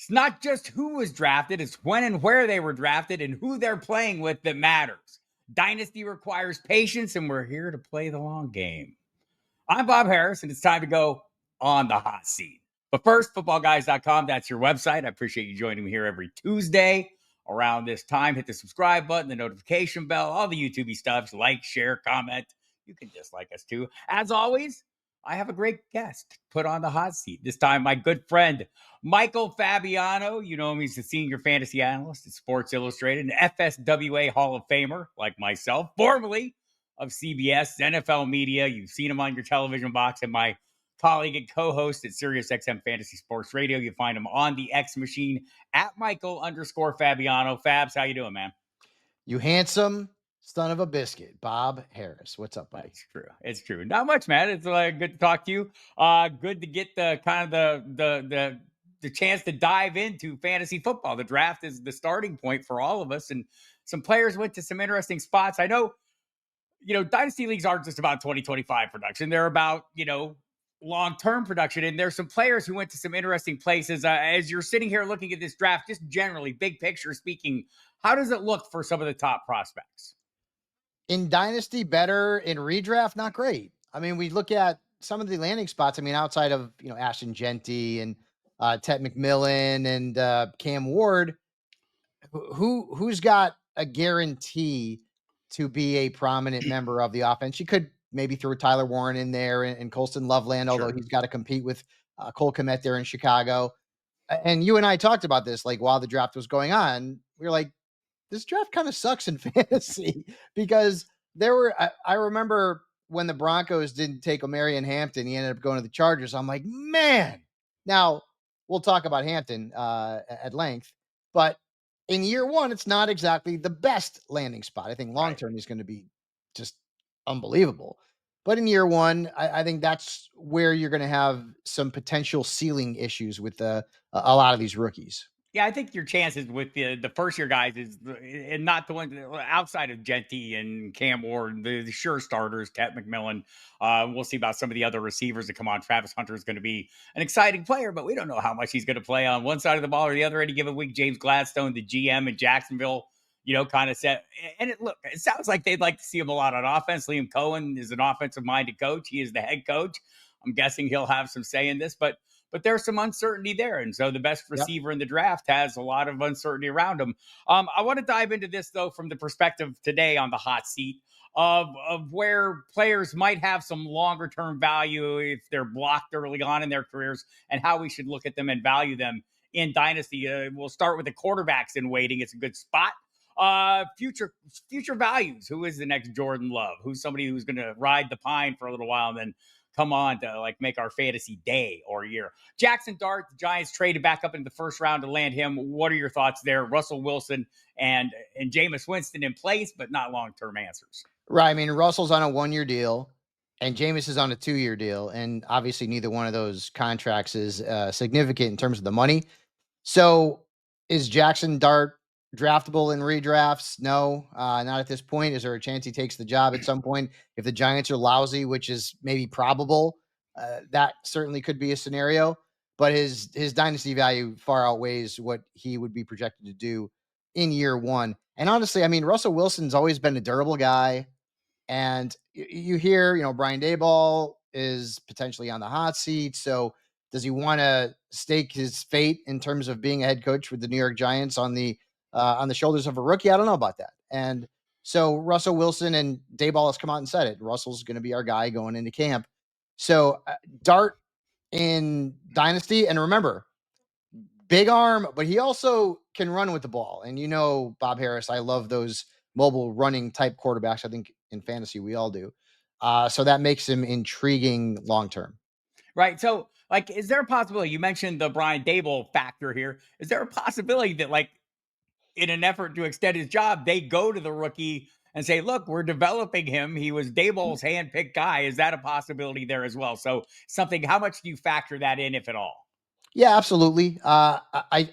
It's not just who was drafted, it's when and where they were drafted and who they're playing with that matters. Dynasty requires patience, and we're here to play the long game. I'm Bob Harris, and it's time to go on the hot seat. But first, footballguys.com, that's your website. I appreciate you joining me here every Tuesday around this time. Hit the subscribe button, the notification bell, all the YouTube stuff. Like, share, comment. You can dislike us too. As always, I have a great guest put on the hot seat. This time, my good friend, Michael Fabiano. You know him, he's the senior fantasy analyst at Sports Illustrated, an FSWA Hall of Famer like myself, formerly of CBS, NFL Media. You've seen him on your television box, and my colleague and co-host at SiriusXM Fantasy Sports Radio. You find him on the X machine at Michael_Fabiano. Fabs, how you doing, man? You handsome son of a biscuit, Bob Harris. What's up, buddy? That's true. It's true. Not much, man. It's good to talk to you. Good to get the kind of the chance to dive into fantasy football. The draft is the starting point for all of us, and some players went to some interesting spots. I know, dynasty leagues aren't just about 2025 production. They're about, long-term production. And there's some players who went to some interesting places. As you're sitting here looking at this draft, just generally, big picture speaking, how does it look for some of the top prospects? In Dynasty, better. In redraft, not great. I mean, we look at some of the landing spots. I mean, outside of, Ashton Genty and Ted McMillan and Cam Ward, who's got a guarantee to be a prominent member of the offense? You could maybe throw Tyler Warren in there and Colston Loveland, although he's got to compete with Cole Kmet there in Chicago. And you and I talked about this, like, while the draft was going on. We were like, this draft kind of sucks in fantasy because I remember when the Broncos didn't take Omarion Hampton, he ended up going to the Chargers. I'm like, man. Now we'll talk about Hampton at length, but in year one, it's not exactly the best landing spot. I think long-term is going to be just unbelievable. But in year one, I think that's where you're going to have some potential ceiling issues with a lot of these rookies. Yeah, I think your chances with the first year guys is, and not the ones outside of Genty and Cam Ward, the sure starters, Ted McMillan. We'll see about some of the other receivers that come on. Travis Hunter is going to be an exciting player, but we don't know how much he's going to play on one side of the ball or the other any given week. James Gladstone, the GM in Jacksonville, kind of said, and it sounds like they'd like to see him a lot on offense. Liam Cohen is an offensive minded coach. He is the head coach. I'm guessing he'll have some say in this, but there's some uncertainty there. And so the best receiver in the draft has a lot of uncertainty around him. I want to dive into this, though, from the perspective today on the hot seat of where players might have some longer term value if they're blocked early on in their careers, and how we should look at them and value them in Dynasty. We'll start with the quarterbacks in waiting. It's a good spot. Future values. Who is the next Jordan Love? Who's somebody who's going to ride the pine for a little while and then come on to make our fantasy day or year? Jackson Dart, the Giants traded back up in the first round to land him. What are your thoughts there? Russell Wilson and Jameis Winston in place, but not long-term answers. Right. I mean, Russell's on a 1-year deal and Jameis is on a 2-year deal. And obviously neither one of those contracts is significant in terms of the money. So is Jackson Dart draftable in redrafts? No, not at this point. Is there a chance he takes the job at some point? If the Giants are lousy, which is maybe probable, that certainly could be a scenario. But his dynasty value far outweighs what he would be projected to do in year one. And honestly, I mean, Russell Wilson's always been a durable guy. And you hear, Brian Daboll is potentially on the hot seat. So does he want to stake his fate in terms of being a head coach with the New York Giants on the shoulders of a rookie? I don't know about that. And so Russell Wilson, and Daboll has come out and said it, Russell's going to be our guy going into camp. So Dart in Dynasty, and remember, big arm, but he also can run with the ball. And Bob Harris, I love those mobile running type quarterbacks. I think in fantasy we all do. So that makes him intriguing long term. Right. So, is there a possibility? You mentioned the Brian Daboll factor here. Is there a possibility that, in an effort to extend his job, they go to the rookie and say, look, we're developing him. He was Daboll's handpicked guy. Is that a possibility there as well? So how much do you factor that in, if at all? Yeah, absolutely. I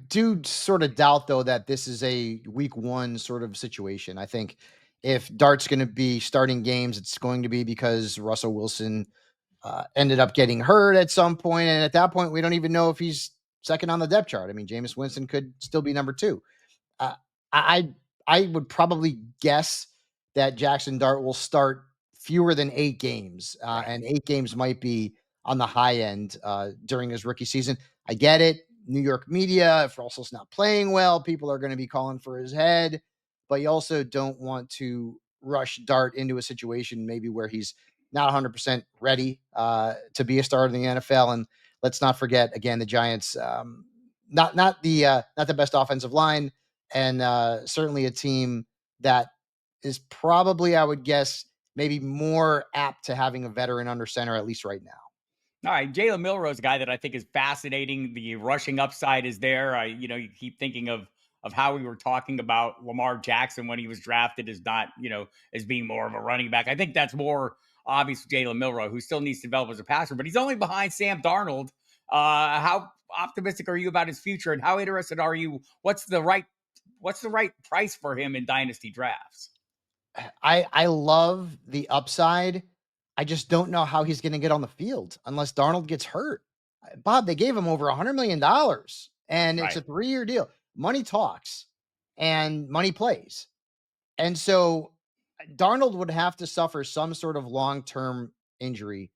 do sort of doubt, though, that this is a week one sort of situation. I think if Dart's going to be starting games, it's going to be because Russell Wilson ended up getting hurt at some point. And at that point, we don't even know if he's second on the depth chart. I mean, Jameis Winston could still be number two. Uh, I I would probably guess that Jackson Dart will start fewer than 8 games, Right. and 8 games might be on the high end during his rookie season. I get it. New York media, if Russell's not playing well, people are going to be calling for his head, but you also don't want to rush Dart into a situation maybe where he's not 100% ready to be a starter in the NFL. And let's not forget again the Giants, not the best offensive line, and certainly a team that is probably, I would guess, maybe more apt to having a veteran under center, at least right now. All right, Jalen Milroe's a guy that I think is fascinating. The rushing upside is there. You keep thinking of how we were talking about Lamar Jackson when he was drafted as not, as being more of a running back. I think that's more obvious with Jalen Milroe, who still needs to develop as a passer, but he's only behind Sam Darnold. How optimistic are you about his future, and how interested are you? What's the right price for him in dynasty drafts? I love the upside. I just don't know how he's going to get on the field unless Darnold gets hurt. Bob, they gave him over $100 million, and it's Right. a 3-year deal. Money talks, and money plays. And so Darnold would have to suffer some sort of long-term injury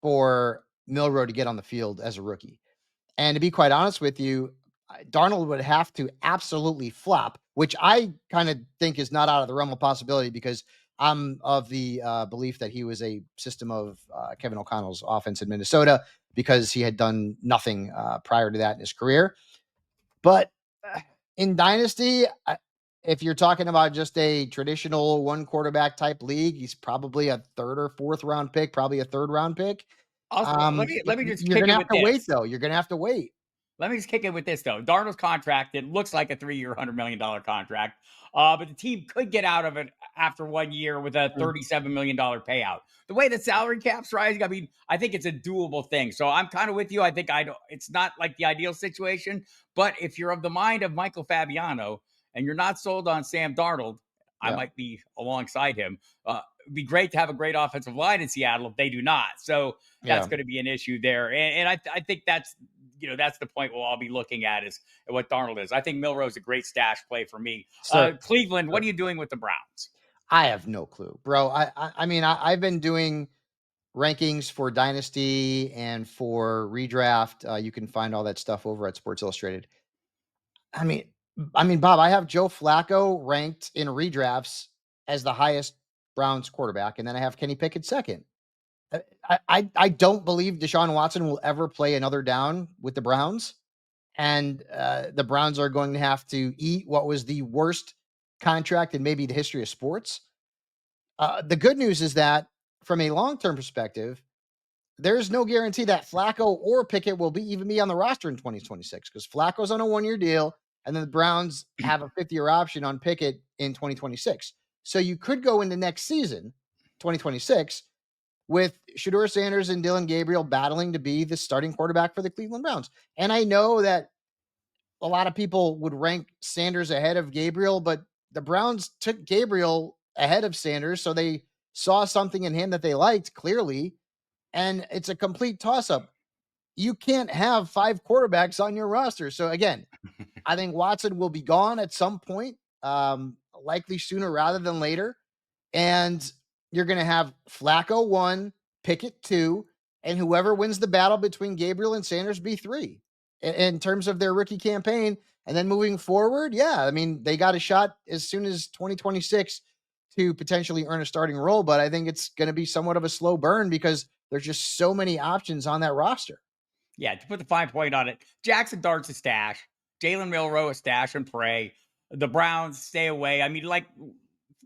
for Milroe to get on the field as a rookie. And to be quite honest with you, Darnold would have to absolutely flop, which I kind of think is not out of the realm of possibility because I'm of the belief that he was a system of Kevin O'Connell's offense in Minnesota because he had done nothing prior to that in his career. But in Dynasty, if you're talking about just a traditional one quarterback type league, he's probably a third or fourth round pick, probably a third round pick. Also, let me just You're kick gonna it have with to wait this. though. You're gonna have to wait. Let me just kick it with this though. Darnold's contract, it looks like a 3-year, $100 million contract. But the team could get out of it after 1 year with a Mm, $37 million payout. The way the salary cap's rising, I mean, I think it's a doable thing. So I'm kind of with you. I think I don't, it's not like the ideal situation, but if you're of the mind of Michael Fabiano and you're not sold on Sam Darnold, I yeah, might be alongside him. It'd be great to have a great offensive line in Seattle if they do not. So that's yeah. going to be an issue there. And I think that's the point we'll all be looking at is what Darnold is. I think Milroe's a great stash play for me. Sir, Cleveland, what are you doing with the Browns? I have no clue, bro. I mean, I've been doing rankings for Dynasty and for redraft. You can find all that stuff over at Sports Illustrated. I mean, Bob, I have Joe Flacco ranked in redrafts as the highest Browns quarterback, and then I have Kenny Pickett second. I don't believe Deshaun Watson will ever play another down with the Browns, and the Browns are going to have to eat what was the worst contract in maybe the history of sports. The good news is that from a long term perspective, there's no guarantee that Flacco or Pickett will even be on the roster in 2026 because Flacco's on a 1-year deal, and then the Browns have a 5th-year option on Pickett in 2026. So you could go into next season, 2026, with Shador Sanders and Dylan Gabriel battling to be the starting quarterback for the Cleveland Browns. And I know that a lot of people would rank Sanders ahead of Gabriel, but the Browns took Gabriel ahead of Sanders, so they saw something in him that they liked clearly, and it's a complete toss up. You can't have 5 quarterbacks on your roster. So again, I think Watson will be gone at some point, likely sooner rather than later. And you're going to have Flacco 1, Pickett 2, and whoever wins the battle between Gabriel and Sanders be 3 in terms of their rookie campaign. And then moving forward, yeah, I mean, they got a shot as soon as 2026 to potentially earn a starting role. But I think it's going to be somewhat of a slow burn because there's just so many options on that roster. Yeah, to put the fine point on it, Jackson Dart's a stash. Jalen Milroe a stash and pray. The Browns stay away. I mean, like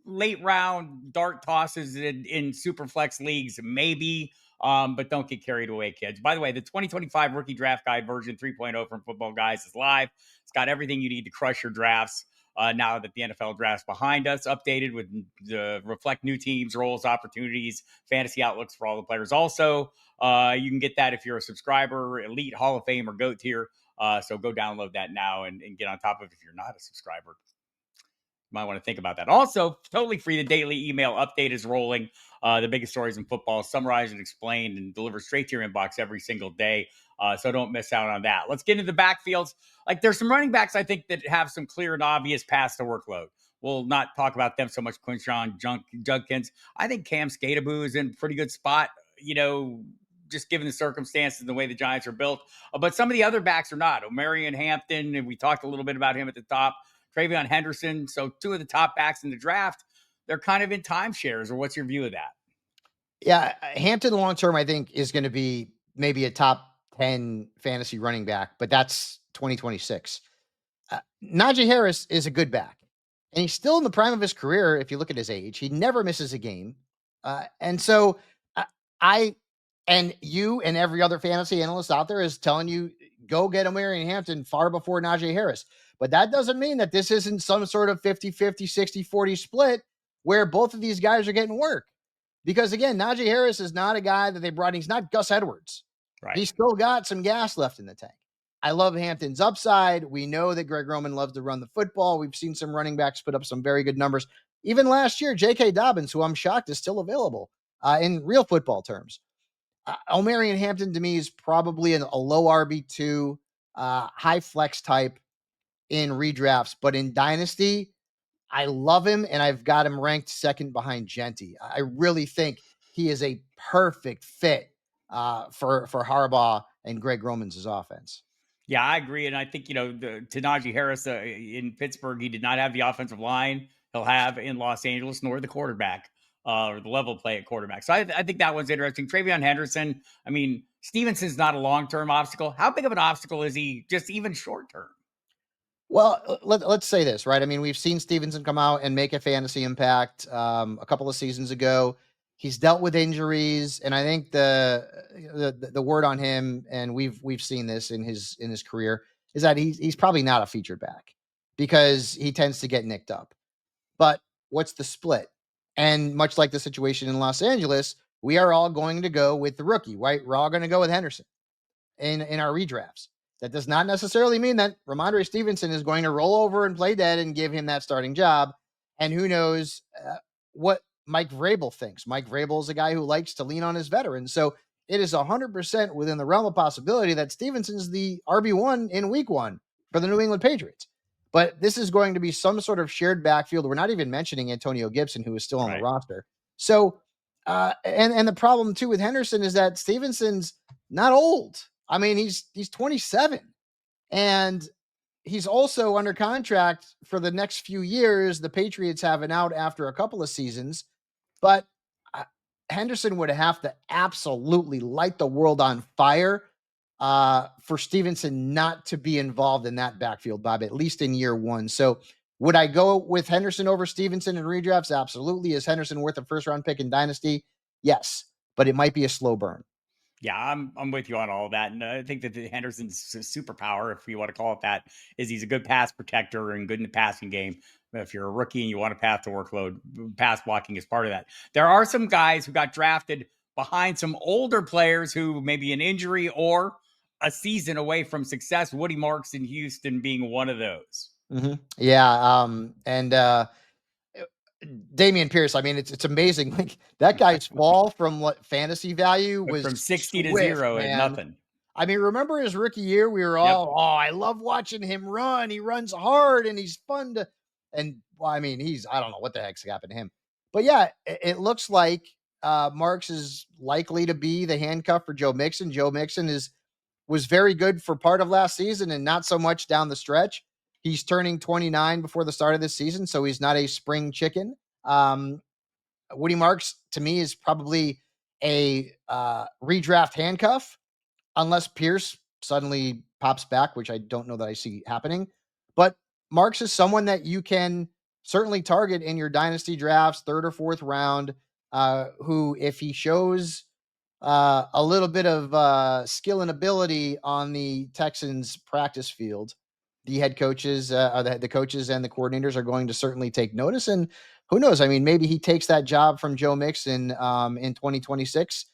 late round dart tosses in super flex leagues, maybe. But don't get carried away, kids. By the way, the 2025 Rookie Draft Guide version 3.0 from Football Guys is live. It's got everything you need to crush your drafts. Now that the NFL draft's behind us, updated with the reflect new teams, roles, opportunities, fantasy outlooks for all the players. Also, you can get that if you're a subscriber, Elite, Hall of Fame, or GOAT tier. So go download that now and get on top of it if you're not a subscriber. Might want to think about that. Also, totally free. The daily email update is rolling. The biggest stories in football, summarized and explained, and delivered straight to your inbox every single day. So don't miss out on that. Let's get into the backfields. Like there's some running backs I think that have some clear and obvious paths to workload. We'll not talk about them so much. Quinshawn Judkins. I think Cam Skataboo is in a pretty good spot. Just given the circumstances and the way the Giants are built. But some of the other backs are not. Omarion Hampton, and we talked a little bit about him at the top. Travion Henderson. So two of the top backs in the draft, they're kind of in timeshares. Or what's your view of that? Yeah, Hampton long term, I think, is going to be maybe a top 10 fantasy running back, but that's 2026. Najee Harris is a good back, and he's still in the prime of his career. If you look at his age, he never misses a game. And so I and you and every other fantasy analyst out there is telling you go get Omarion Hampton far before Najee Harris. But that doesn't mean that this isn't some sort of 50-50, 60-40 split where both of these guys are getting work. Because again, Najee Harris is not a guy that they brought. He's not Gus Edwards. Right. He's still got some gas left in the tank. I love Hampton's upside. We know that Greg Roman loves to run the football. We've seen some running backs put up some very good numbers. Even last year, J.K. Dobbins, who I'm shocked is still available in real football terms. Omarion Hampton to me is probably a low RB2, high flex type in redrafts. But in Dynasty, I love him, and I've got him ranked second behind Genty. I really think he is a perfect fit for Harbaugh and Greg Roman's offense. Yeah, I agree. And I think, to Najee Harris in Pittsburgh, he did not have the offensive line he'll have in Los Angeles, nor the quarterback or the level play at quarterback. So I think that one's interesting. Travion Henderson, I mean, Stevenson's not a long-term obstacle. How big of an obstacle is he just even short-term? Well, let's say this, right? I mean, we've seen Stevenson come out and make a fantasy impact a couple of seasons ago. He's dealt with injuries, and I think the word on him, and we've seen this in his career, is that he's probably not a featured back because he tends to get nicked up. But what's the split? And much like the situation in Los Angeles, we are all going to go with the rookie, right? We're all going to go with Henderson in our redrafts. That does not necessarily mean that Ramondre Stevenson is going to roll over and play dead and give him that starting job. And who knows what Mike Vrabel thinks. Mike Vrabel is a guy who likes to lean on his veterans. So it is 100% within the realm of possibility that Stevenson's the RB1 in week one for the New England Patriots. But this is going to be some sort of shared backfield. We're not even mentioning Antonio Gibson, who is still on the roster. So, and the problem too with Henderson is that Stevenson's not old. I mean, he's 27, and he's also under contract for the next few years. The Patriots have an out after a couple of seasons, but Henderson would have to absolutely light the world on fire for Stevenson not to be involved in that backfield, Bob, at least in year one. So would I go with Henderson over Stevenson in redrafts? Absolutely. Is Henderson worth a first-round pick in Dynasty? Yes, but it might be a slow burn. Yeah, I'm with you on all of that, and I think that Henderson's superpower, if you want to call it that, is he's a good pass protector and good in the passing game. If you're a rookie and you want a path to workload, pass blocking is part of that. There are some guys who got drafted behind some older players who maybe an injury or a season away from success. Woody Marks in Houston being one of those. Mm-hmm. Yeah, and Damian Pierce, I mean, it's amazing. Like that guy's fall from what fantasy value was from 60 swift, to 0 man. at nothing. I mean, remember his rookie year? We were all, I love watching him run. He runs hard and he's fun to, and well, I mean, I don't know what the heck's happened to him. But yeah, it looks like Marks is likely to be the handcuff for Joe Mixon. Joe Mixon was very good for part of last season and not so much down the stretch. He's turning 29 before the start of this season, so he's not a spring chicken. Woody Marks, to me, is probably a redraft handcuff, unless Pierce suddenly pops back, which I don't know that I see happening. But Marks is someone that you can certainly target in your dynasty drafts, third or fourth round, who, if he shows a little bit of skill and ability on the Texans practice field, the head coaches, the coaches and the coordinators are going to certainly take notice. And who knows? I mean, maybe he takes that job from Joe Mixon in 2026.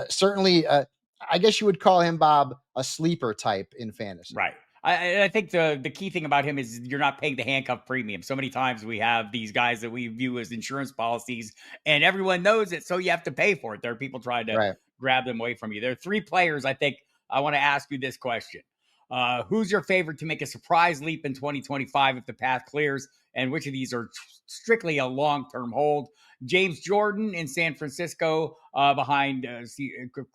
Certainly, I guess you would call him, Bob, a sleeper type in fantasy. Right. I think the key thing about him is you're not paying the handcuff premium. So many times we have these guys that we view as insurance policies, and everyone knows it, so you have to pay for it. There are people trying to grab them away from you. There are three players I think I want to ask you this question. Who's your favorite to make a surprise leap in 2025 if the path clears? And which of these are strictly a long-term hold? James Jordan in San Francisco behind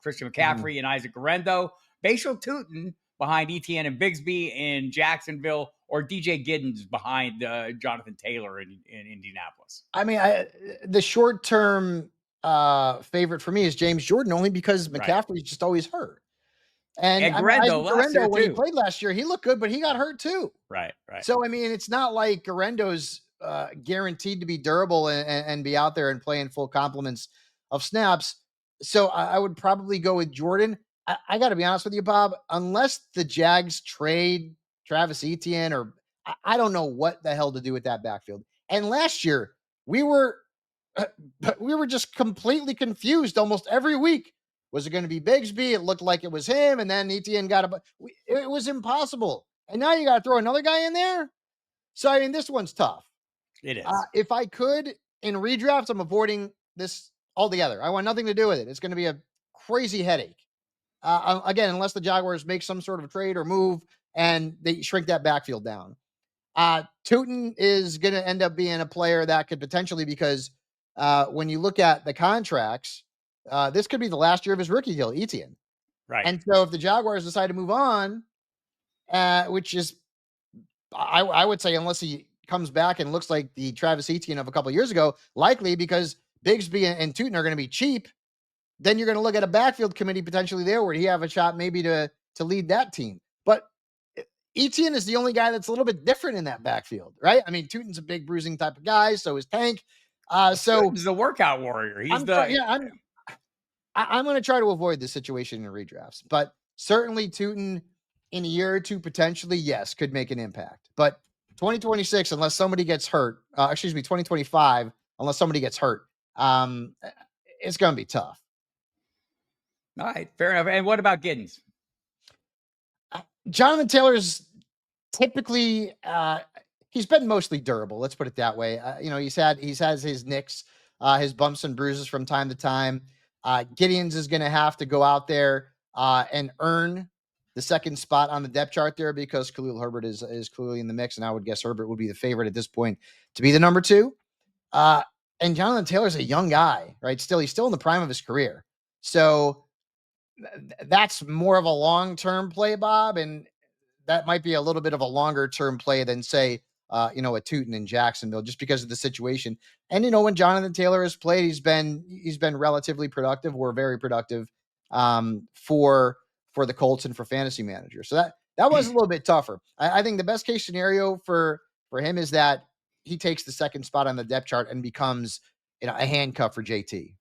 Christian Mhm. McCaffrey and Isaac Guerrero. Bashal Tutin behind Etienne and Bigsby in Jacksonville, or DJ Giddens behind Jonathan Taylor in Indianapolis. I mean, the short term favorite for me is James Jordan, only because Right. McCaffrey's just always hurt. And And I mean, Guerrero Isaac last year Guerrero, when he too. played last year, he looked good, but he got hurt too. Right, right. So I mean, it's not like Guerendo's guaranteed to be durable and be out there and playing full complements of snaps. So I would probably go with Jordan. I got to be honest with you, Bob. Unless the Jags trade Travis Etienne, or I don't know what the hell to do with that backfield. And last year we were we were just completely confused almost every week. Was it going to be Bigsby? It looked like it was him, and then Etienne got a. It was impossible. And now you got to throw another guy in there. So I mean, this one's tough. It is. If I could in redrafts, I'm avoiding this altogether. I want nothing to do with it. It's going to be a crazy headache. Again, unless the Jaguars make some sort of trade or move and they shrink that backfield down. Tootin is going to end up being a player that could potentially, because when you look at the contracts, this could be the last year of his rookie deal, Etienne. Right. And so if the Jaguars decide to move on, which is, I would say, unless he comes back and looks like the Travis Etienne of a couple of years ago, likely because Bigsby and Tootin are going to be cheap, then you're going to look at a backfield committee potentially there where he have a shot maybe to lead that team. But Etienne is the only guy that's a little bit different in that backfield, right? I mean, Tootin's a big bruising type of guy, so is Tank. So He's the workout warrior. He's I'm going to try to avoid this situation in redrafts, but certainly Tootin in a year or two potentially, yes, could make an impact. But 2026, unless somebody gets hurt, 2025, unless somebody gets hurt, it's going to be tough. all right, fair enough. And what about Giddens? Jonathan Taylor's typically he's been mostly durable. Let's put it that way. He's has his nicks, his bumps and bruises from time to time. Gideon's is going to have to go out there and earn the second spot on the depth chart there, because Khalil Herbert is clearly in the mix, and I would guess Herbert would be the favorite at this point to be the number two. And Jonathan Taylor's a young guy, right? He's still in the prime of his career, so that's more of a long-term play, Bob, and that might be a little bit of a longer term play than say, a Tootin in Jacksonville, just because of the situation. And when Jonathan Taylor has played, he's been relatively productive, or very productive, for the Colts and for fantasy managers. So that was a little bit tougher. I think the best case scenario for him is that he takes the second spot on the depth chart and becomes a handcuff for JT.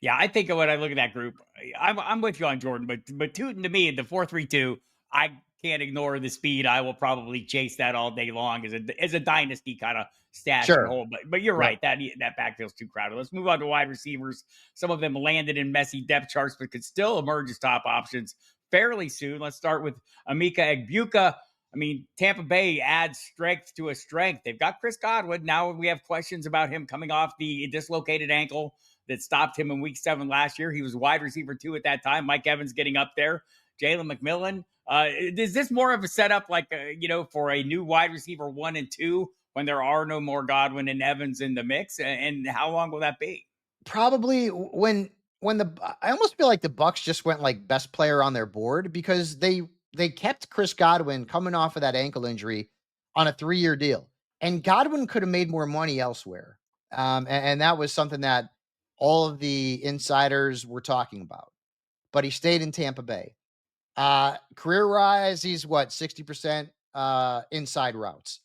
Yeah, I think when I look at that group, I'm with you on Jordan, but Tootin to me in the 4-3-2, I can't ignore the speed. I will probably chase that all day long as a dynasty kind of stash and Sure. hold. But you're Right. right, that backfield's too crowded. Let's move on to wide receivers. Some of them landed in messy depth charts, but could still emerge as top options fairly soon. Let's start with Emeka Egbuka. I mean, Tampa Bay adds strength to a strength. They've got Chris Godwin. Now we have questions about him coming off the dislocated ankle that stopped him in week 7 last year. He was wide receiver 2 at that time. Mike Evans getting up there. Jalen McMillan. Is this more of a setup for a new wide receiver 1 and 2 when there are no more Godwin and Evans in the mix? And how long will that be? Probably when I almost feel like the Bucks just went like best player on their board, because they kept Chris Godwin coming off of that ankle injury on a 3-year deal, and Godwin could have made more money elsewhere. And that was something that all of the insiders were talking about, but he stayed in Tampa Bay. Career rise, he's what, 60% inside routes.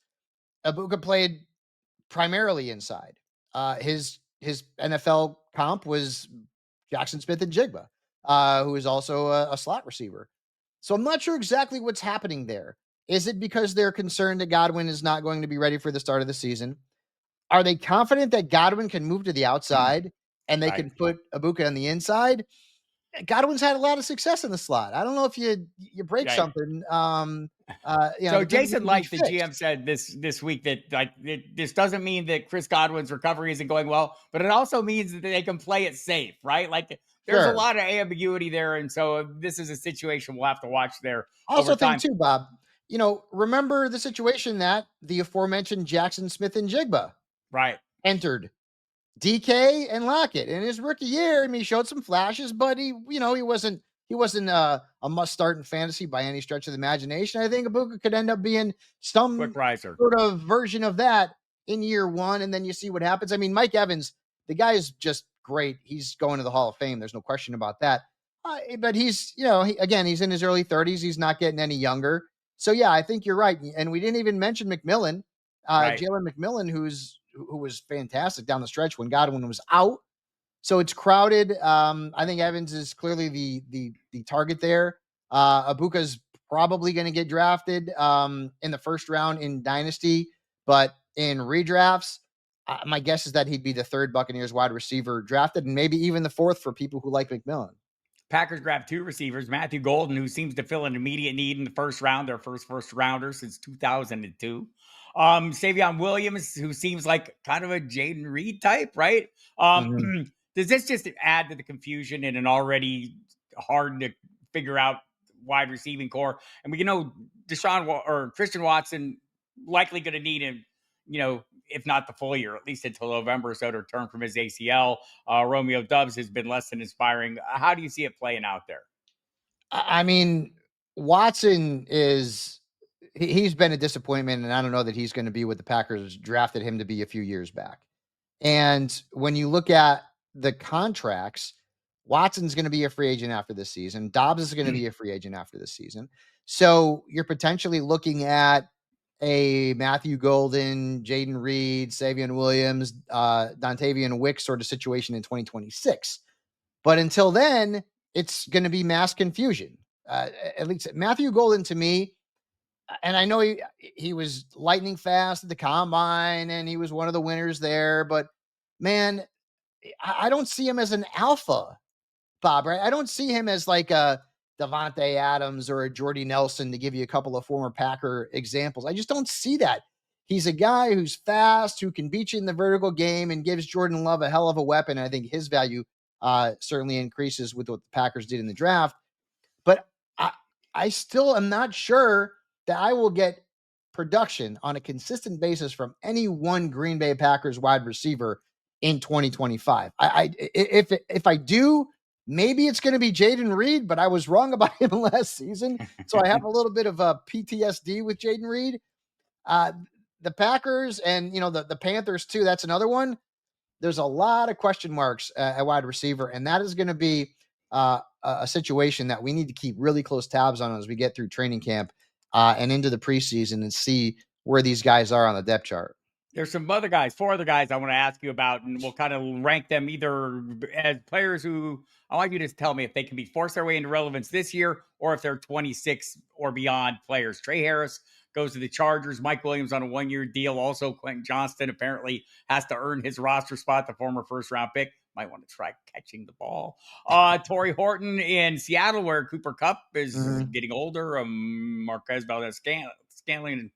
Abuka played primarily inside. His NFL comp was Jackson Smith and Jigba, who is also a slot receiver. So I'm not sure exactly what's happening there. Is it because they're concerned that Godwin is not going to be ready for the start of the season? Are they confident that Godwin can move to the outside and they Right. can put Abuka on the inside? Godwin's had a lot of success in the slot. I don't know if you break Right. something. So That doesn't Jason need to be Light, the fixed. GM, said this week that this doesn't mean that Chris Godwin's recovery isn't going well, but it also means that they can play it safe, right? Like there's a Sure. lot of ambiguity there, and so this is a situation we'll have to watch there I over also think time. too, Bob, remember the situation that the aforementioned Jackson Smith and Jigba Right, entered DK and Lockett in his rookie year. I mean, he showed some flashes, but he wasn't a must start in fantasy by any stretch of the imagination. I think Ibuka could end up being quick some riser. sort of version of that in year one, and then you see what happens. I mean, Mike Evans, the guy is just great. He's going to the Hall of Fame. There's no question about that. But he's in his early 30s. He's not getting any younger. So yeah, I think you're right. And we didn't even mention McMillan, Right. Jalen McMillan, who was fantastic down the stretch when Godwin was out. So it's crowded. I think Evans is clearly the target there. Abuka's probably going to get drafted in the first round in Dynasty, but in redrafts, my guess is that he'd be the third Buccaneers wide receiver drafted, and maybe even the fourth for people who like McMillan. Packers grabbed two receivers, Matthew Golden, who seems to fill an immediate need in the first round, their first rounder since 2002. Savion Williams, who seems like kind of a Jaden Reed type, right? Mhm. Does this just add to the confusion in an already hard to figure out wide receiving core? And we know or Christian Watson likely going to need him, if not the full year, at least until November or so to return from his ACL. Romeo Dubs has been less than inspiring. How do you see it playing out there? I mean, Watson he's been a disappointment, and I don't know that he's going to be what the Packers drafted him to be a few years back. And when you look at the contracts, Watson's going to be a free agent after this season. Dobbs is going to be a free agent after this season. So you're potentially looking at a Matthew Golden, Jaden Reed, Savion Williams, Dontavian Wick sort of situation in 2026. But until then, it's going to be mass confusion. At least Matthew Golden to me, and I know he was lightning fast at the combine and he was one of the winners there, but man, I don't see him as an alpha, Bob, right? I don't see him as like a Devontae Adams or a Jordy Nelson, to give you a couple of former Packer examples. I just don't see that. He's a guy who's fast, who can beat you in the vertical game and gives Jordan Love a hell of a weapon. I think his value certainly increases with what the Packers did in the draft. But I, I still am not sure that I will get production on a consistent basis from any one Green Bay Packers wide receiver in 2025. If I do, maybe it's going to be Jaden Reed, but I was wrong about him last season, so I have a little bit of a PTSD with Jaden Reed. Uh, the Packers and the Panthers too. That's another one. There's a lot of question marks at wide receiver, and that is going to be a situation that we need to keep really close tabs on as we get through training camp and into the preseason and see where these guys are on the depth chart. There's some other guys, four other guys I want to ask you about, and we'll kind of rank them either as players who I want you to tell me if they can be forced their way into relevance this year or if they're 26 or beyond players. Trey Harris goes to the Chargers. Mike Williams on a 1-year deal. Also, Quentin Johnston apparently has to earn his roster spot, the former first round pick. Might want to try catching the ball. Torrey Horton in Seattle, where Cooper Kupp is Mhm. getting older. Marquez Valdez Scantling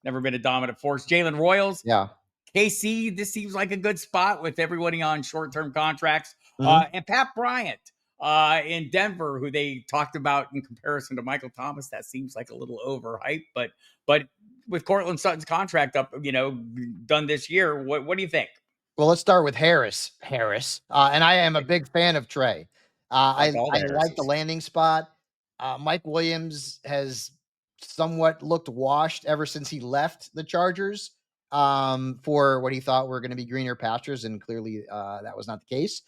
never been a dominant force. Jalen Royals, Yeah. KC, this seems like a good spot with everybody on short-term contracts. Mhm. And Pat Bryant in Denver, who they talked about in comparison to Michael Thomas, that seems like a little overhyped. But with Cortland Sutton's contract up, done this year, what do you think? Well, let's start with Harris. And I am a big fan of Trey. Like all I the like the Harrises. landing spot. Mike Williams has somewhat looked washed ever since he left the Chargers for what he thought were going to be greener pastures, and clearly that was not the case.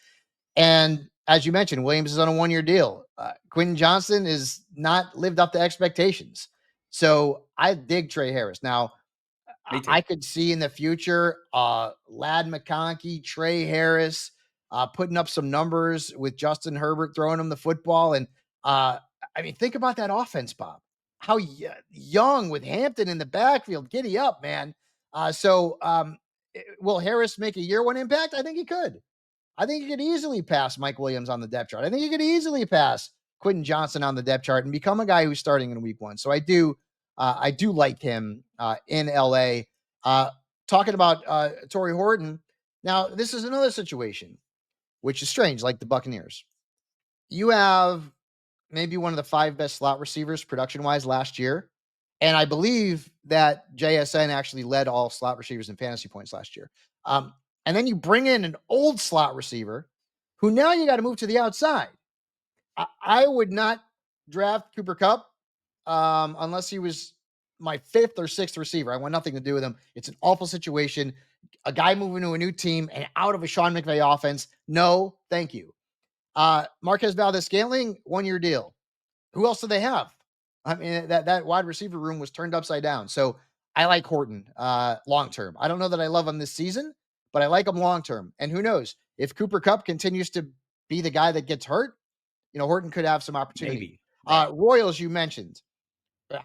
And as you mentioned, Williams is on a 1-year deal. Quentin Johnston is not lived up to expectations. So I dig Trey Harris. Now, Me too. I could see in the future Lad McConkey, Trey Harris putting up some numbers with Justin Herbert throwing him the football. And I mean, think about that offense, Bob. How young with Hampton in the backfield. Giddy up, man. Will Harris make a year one impact? I think he could. I think he could easily pass Mike Williams on the depth chart. I think he could easily pass Quentin Johnston on the depth chart and become a guy who's starting in week one. So I do like him in LA. Talking about Torrey Horton. Now, this is another situation, which is strange, like the Buccaneers. you have maybe one of the 5 best slot receivers production-wise last year, and I believe that JSN actually led all slot receivers in fantasy points last year. Um, and then you bring in an old slot receiver who now you gotta move to the outside. I would not draft Cooper Cup unless he was my 5th or 6th receiver. I want nothing to do with him. It's an awful situation. A guy moving to a new team and out of a Sean McVay offense. No, thank you. Marquez Valdez-Scantling, 1-year deal. Who else do they have? I mean, that wide receiver room was turned upside down. So I like Horton long term. I don't know that I love him this season, but I like him long term. And who knows if Cooper Cup continues to be the guy that gets hurt, Horton could have some opportunity. Maybe. Right. Royals, you mentioned.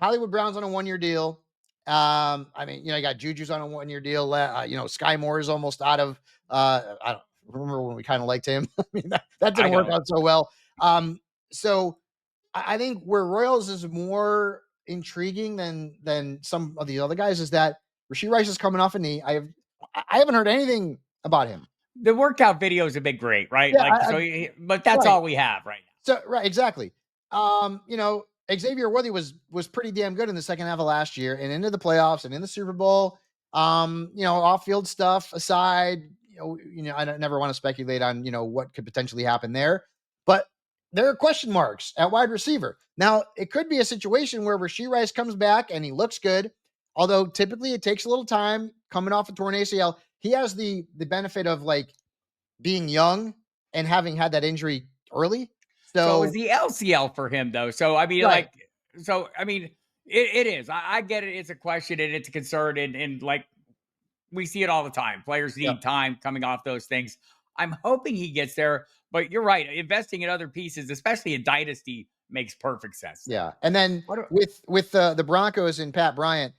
Hollywood Brown's on a 1-year deal. I mean, you got Juju's on a 1-year deal. Sky Moore is almost out of. I don't remember when we kind of liked him. I mean, that didn't work out so well. So I think where Royals is more intriguing than some of the other guys is that Rashee Rice is coming off a knee. I haven't heard anything about him. The workout videos have been great, right? Yeah, but that's right. all we have right now. So right, exactly. Xavier Worthy was pretty damn good in the second half of last year and into the playoffs and in the Super Bowl. Off-field stuff aside, I don't never want to speculate on, what could potentially happen there, but there are question marks at wide receiver. Now, it could be a situation where Rashee Rice comes back and he looks good, although typically it takes a little time coming off a torn ACL. He has the benefit of like being young and having had that injury early. So it was the LCL for him, though. So I mean, Right. it is. I get it. It's a question and it's a concern, and like we see it all the time. Players need Yep. time coming off those things. I'm hoping he gets there, but you're right. Investing in other pieces, especially in Dynasty, makes perfect sense. Yeah, and then What a- with the Broncos and Pat Bryant,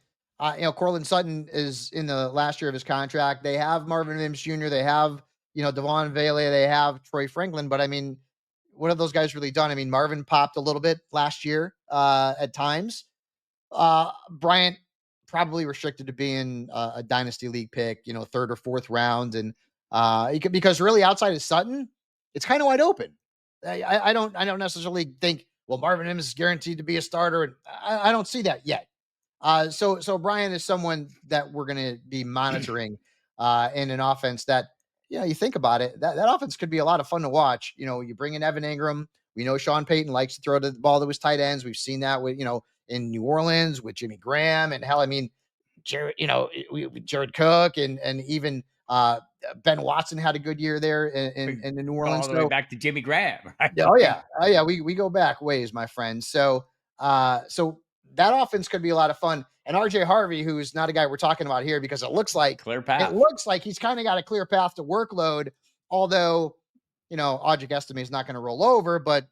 Cortland Sutton is in the last year of his contract. They have Marvin Mims Jr. They have Devon Vele. They have Troy Franklin. But I mean, what have those guys really done? I mean, Marvin popped a little bit last year at times. Bryant probably restricted to being a dynasty league pick, 3rd or 4th round, and because really outside of Sutton, it's kind of wide open. I don't necessarily think Marvin Mims is guaranteed to be a starter, and I don't see that yet. So Brian is someone that we're going to be monitoring in an offense that, you think about it, that offense could be a lot of fun to watch. You bring in Evan Ingram. We know Sean Payton likes to throw the ball to his tight ends. We've seen that with, in New Orleans with Jimmy Graham, and hell, I mean, Jared, Jared Cook and even Ben Watson had a good year there in the New Orleans. all the way back to Jimmy Graham. Right? Oh yeah. We go back ways, my friend. So that offense could be a lot of fun. And RJ Harvey, who's not a guy we're talking about here because it looks like Clear path. He's kind of got a clear path to workload. Although, Audric Estime is not going to roll over, but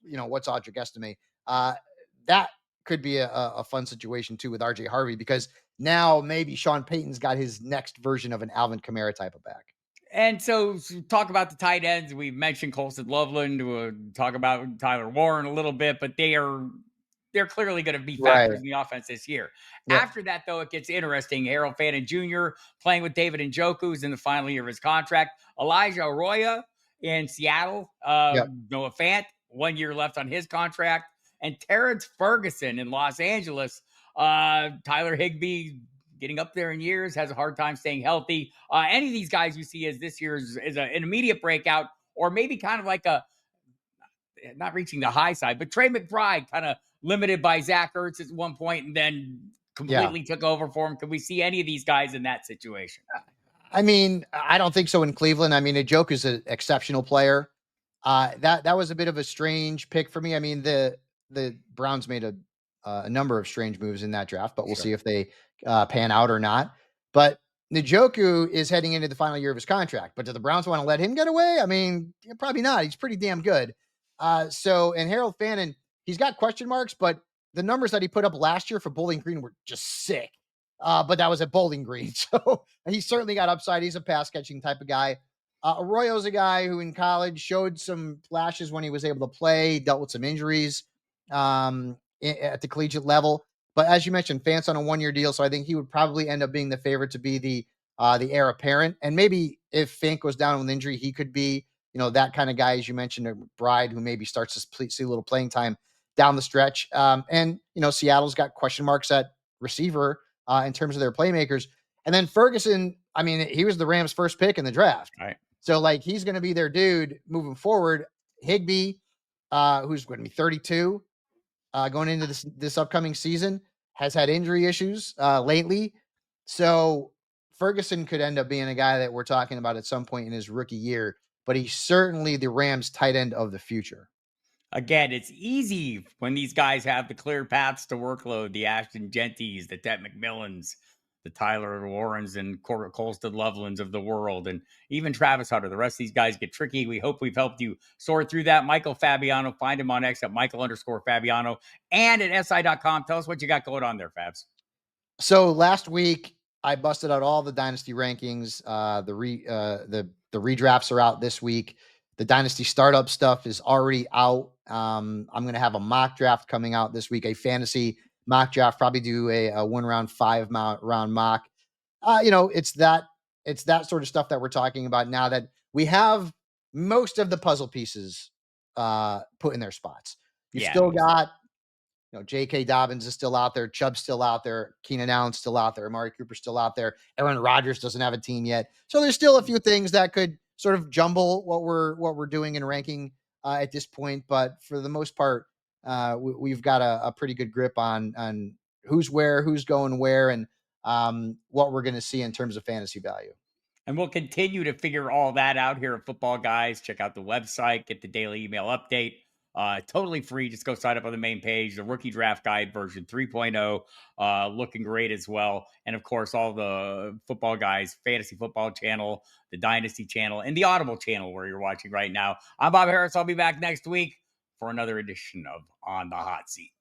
what's Audric Estime? That could be a fun situation too with RJ Harvey because now maybe Sean Payton's got his next version of an Alvin Kamara type of back. And so talk about the tight ends. We mentioned Colson Loveland. We'll talk about Tyler Warren a little bit, but they're clearly going to be factors in the offense this year. Yep. After that, though, it gets interesting. Harold Fannin Jr. playing with David Njoku, who's in the final year of his contract. Elijah Arroyo in Seattle. Noah Fant, 1 year left on his contract. And Terrence Ferguson in Los Angeles. Tyler Higbee getting up there in years, has a hard time staying healthy. Any of these guys you see as this year is an immediate breakout, or maybe kind of like not reaching the high side, but Trey McBride kind of limited by Zach Ertz at one point and then completely took over for him. Could we see any of these guys in that situation? I mean, I don't think so in Cleveland. I mean, Njoku is an exceptional player. That was a bit of a strange pick for me. I mean, the Browns made a number of strange moves in that draft, but we'll see if they pan out or not. But Njoku is heading into the final year of his contract. But do the Browns want to let him get away? I mean, probably not. He's pretty damn good. And Harold Fannin, he's got question marks, but the numbers that he put up last year for Bowling Green were just sick. But that was at Bowling Green. So he's certainly got upside. He's a pass catching type of guy. Arroyo's a guy who in college showed some flashes when he was able to play, dealt with some injuries at the collegiate level. But as you mentioned, Fant's on a 1 year deal. So I think he would probably end up being the favorite to be the heir apparent. And maybe if Fant goes down with injury, he could be that kind of guy, as you mentioned, a Bride, who maybe starts to see a little playing time down the stretch. And Seattle's got question marks at receiver in terms of their playmakers. And then Ferguson, I mean, he was the Rams' first pick in the draft. Right. So, like, he's going to be their dude moving forward. Higbee, who's going to be 32, going into this upcoming season, has had injury issues lately. So Ferguson could end up being a guy that we're talking about at some point in his rookie year, but he's certainly the Rams' tight end of the future. Again, it's easy when these guys have the clear paths to workload, the Ashton Genties, the Ted McMillans, the Tyler Warrens and Colston Lovelands of the world, and even Travis Hunter. The rest of these guys get tricky. We hope we've helped you sort through that. Michael Fabiano, find him on X at Michael_Fabiano and at SI.com. Tell us what you got going on there, Fabs. So last week I busted out all the dynasty rankings. The redrafts are out this week. The dynasty startup stuff is already out. I'm going to have a mock draft coming out this week, a fantasy mock draft, probably do a 1 round, 5 round mock. It's that sort of stuff that we're talking about now that we have most of the puzzle pieces put in their spots. You've Yeah, still got J.K. Dobbins is still out there. Chubb's still out there. Keenan Allen's still out there. Amari Cooper's still out there. Aaron Rodgers doesn't have a team yet. So there's still a few things that could sort of jumble what we're doing in ranking at this point. But for the most part, we've got a pretty good grip on who's where, who's going where, and what we're going to see in terms of fantasy value. and we'll continue to figure all that out here at Football Guys. Check out the website, get the daily email update. Totally free. Just go sign up on the main page. The rookie draft guide version 3.0, looking great as well. And of course, all the Football Guys fantasy football channel, the Dynasty channel, and the Audible channel where you're watching right now. I'm Bob Harris. I'll be back next week for another edition of On the Hot Seat.